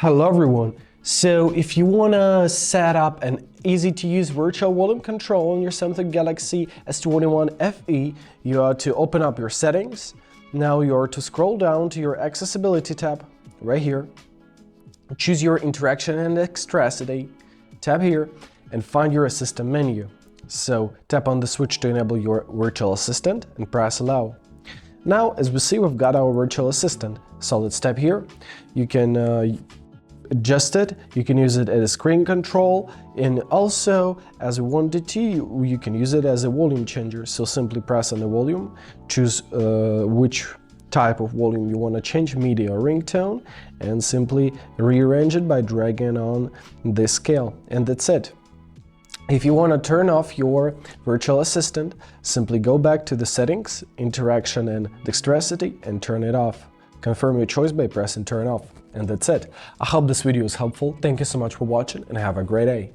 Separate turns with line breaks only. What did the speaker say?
Hello everyone. So if you want to set up an easy-to-use virtual volume control on your Samsung Galaxy S21 FE, you are to open up your settings. Now you are to scroll down to your accessibility tab right here. Choose your interaction and expressity, tap here and find your assistant menu. So tap on the switch to enable your virtual assistant and press allow. Now, as we see, we've got our virtual assistant. So let's tap here. You can adjust it, you can use it as a screen control, and also, as we wanted to, you can use it as a volume changer. So simply press on the volume, choose which type of volume you want to change, media or ringtone, and simply rearrange it by dragging on this scale, and that's it. If you want to turn off your virtual assistant, simply go back to the settings, interaction and dexterity, and turn it off. Confirm your choice by pressing turn off, and that's it. I hope this video is helpful. Thank you so much for watching and have a great day.